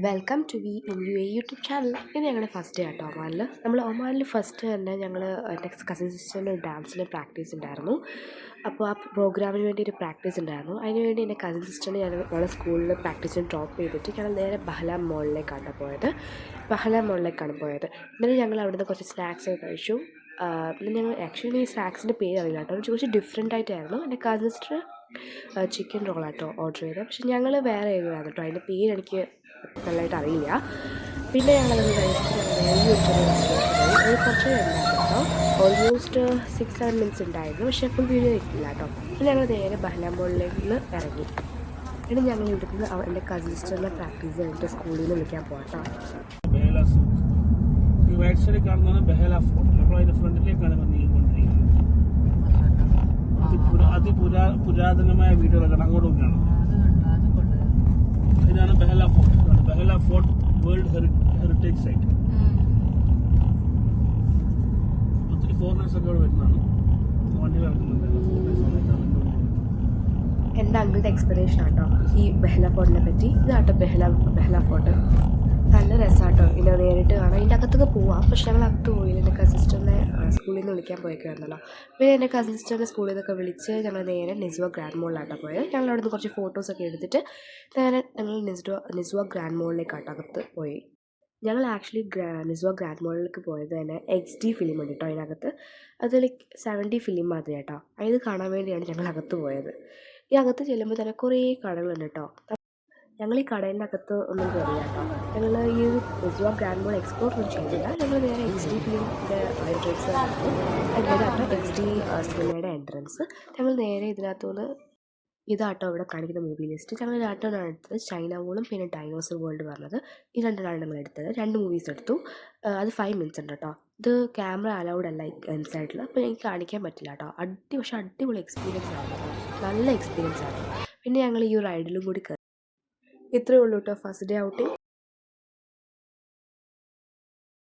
Welcome to V N U A YouTube channel. ഇത് ഞങ്ങളുടെ first day ആട്ടോ ഒമാനിൽ. നമ്മൾ ഒമാനിൽ ഫസ്റ്റ് തന്നെ ഞങ്ങൾ എൻ്റെ കസിൻ സിസ്റ്ററിൻ്റെ ഡാൻസിന് പ്രാക്ടീസ് ഉണ്ടായിരുന്നു. അപ്പോൾ ആ പ്രോഗ്രാമിന് വേണ്ടി ഒരു പ്രാക്ടീസ് ഉണ്ടായിരുന്നു. അതിനുവേണ്ടി എൻ്റെ കസിൻ സിസ്റ്ററിനെ ഞങ്ങളുടെ സ്കൂളിൽ പ്രാക്ടീസിന് ഡ്രോപ്പ് ചെയ്തിട്ട് ഞങ്ങൾ നേരെ ബഹലാം മോളിലേക്കാണ് പോയത്. എന്നിട്ട് ഞങ്ങൾ അവിടുന്ന് കുറച്ച് സ്നാക്സ് കഴിച്ചു. പിന്നെ ഞങ്ങൾ ആക്ച്വലി ഈ സ്നാക്സിൻ്റെ പേര് അറിയില്ല കേട്ടോ. കുറച്ച് ഡിഫറെൻ്റ് ആയിട്ടായിരുന്നു. എൻ്റെ കസിൻ സിസ്റ്റർ ചിക്കൻ റോളാട്ടോ ഓർഡർ ചെയ്തത്. പക്ഷെ ഞങ്ങൾ വേറെ ഏതായിരുന്നു കേട്ടോ. അതിൻ്റെ പേര് എനിക്ക് നല്ലതായിട്ട് അറിയില്ല. പിന്നെ ഞങ്ങളത് കഴിച്ചിട്ട് അത് കുറച്ച് ഉണ്ടായിരുന്നു കേട്ടോ. ഓൾമോസ്റ്റ് 6-7 മിനിറ്റ്സ് ഉണ്ടായിരുന്നു. പക്ഷേ ഫുൾ വീഡിയോ ഇട്ടില്ല കേട്ടോ. പിന്നെ ഞങ്ങൾ നേരെ ബഹലാം മോളിലേക്ക് ഇറങ്ങി. പിന്നെ ഞങ്ങൾ ഇവിടുന്ന് എൻ്റെ കസിൻ സിസ്റ്ററിനെ പ്രാക്ടീസ് ചെയ്തിട്ട് സ്കൂളിൽ നിന്ന് വിളിക്കാൻ പോകാം പുരാതനമായ വീടുകളൊക്കെ അങ്ങോട്ട് നോക്കുകയാണ്. ഇതാണ് Bahla fort. Bahla fort world heritage site. ഒത്തിരി ഫോറിനേഴ്സ് ഒക്കെ വരുന്നതാണ്. വണ്ടി നടക്കുന്നുണ്ട്. എൻ്റെ അങ്കിളുടെ എക്സ്പ്ലനേഷൻ ആട്ടോ ഈ ബഹല ഫോർട്ടിനെ പറ്റി. ഇതാട്ടോ ബഹല ഫോർട്ട്. നല്ല രസമാട്ടോ ഇതിനെ നേരിട്ട് കാണാം. ഇതിൻ്റെ അകത്തൊക്കെ പോവാം. പക്ഷെ ഞങ്ങൾ അകത്ത് പോയില്ല. എൻ്റെ കസിൻ സിസ്റ്ററിനെ സ്കൂളിൽ നിന്ന് വിളിക്കാൻ പോയേക്കായിരുന്നല്ലോ. പിന്നെ എൻ്റെ കസിൻ സിസ്റ്ററിനെ സ്കൂളിൽ നിന്നൊക്കെ വിളിച്ച് ഞങ്ങൾ നേരെ നിസ്വ ഗ്രാൻഡ് മോളിലാട്ടോ പോയത്. ഞങ്ങൾ അവിടെ നിന്ന് കുറച്ച് ഫോട്ടോസൊക്കെ എടുത്തിട്ട് നേരെ ഞങ്ങൾ നിസ്വ ഗ്രാൻഡ് മോളിലേക്കാട്ടോ അകത്ത് പോയി. ഞങ്ങൾ ആക്ച്വലി നിസ്വ ഗ്രാൻഡ് മോളിലേക്ക് പോയത് തന്നെ XD ഫിലിം ഉണ്ട് കേട്ടോ അതിനകത്ത്. അത് ലൈക്ക് 70 ഫിലിം മാത്രമേ കേട്ടോ. അത് കാണാൻ വേണ്ടിയാണ് ഞങ്ങൾ അകത്ത് പോയത്. ഈ അകത്ത് ചെല്ലുമ്പോൾ തന്നെ കുറേ കടകളുണ്ട് കേട്ടോ. ഞങ്ങൾ ഈ കടേൻ്റെ അകത്ത് ഒന്നും കയറില്ല കേട്ടോ. ഞങ്ങൾ ഈ നിസ്വ ഗ്രാൻഡ് മോൾ എക്സ്പ്ലോർ ഒന്നും ചെയ്തില്ല. ഞങ്ങൾ നേരെ XD ഫിലിമിൻ്റെ എൻട്രൻസ് ആയിരുന്നു. XD സിനിമയുടെ എൻട്രൻസ്. ഞങ്ങൾ നേരെ ഇതിനകത്തുനിന്ന് ഇതാട്ടോ ഇവിടെ കാണിക്കുന്ന മൂവി ലിസ്റ്റ്. ഞങ്ങൾ രണ്ടെണ്ണം എടുത്തത്, ചൈന വോളും പിന്നെ ഡൈനോസർ വേൾഡ് പറഞ്ഞത്. ഈ രണ്ടെണ്ണമാണ് ഞങ്ങൾ എടുത്തത്. 2 മൂവീസ് എടുത്തു. അത് 5 മിനിറ്റ്സ് ഉണ്ട് കേട്ടോ. ഇത് ക്യാമറ അലൗഡ് അല്ല ഇൻസൈഡിൽ. അപ്പോൾ എനിക്ക് കാണിക്കാൻ പറ്റില്ല കേട്ടോ. പക്ഷേ അടിപൊളി എക്സ്പീരിയൻസ് ആയിരുന്നു. നല്ല എക്സ്പീരിയൻസ് ആയിരുന്നു. പിന്നെ ഞങ്ങൾ ഈ റൈഡിലും കൂടി കയറി. ഇത്രയേ ഉള്ളൂ കേട്ടോ ഫസ്റ്റ് ഡേ ഔട്ടിങ്.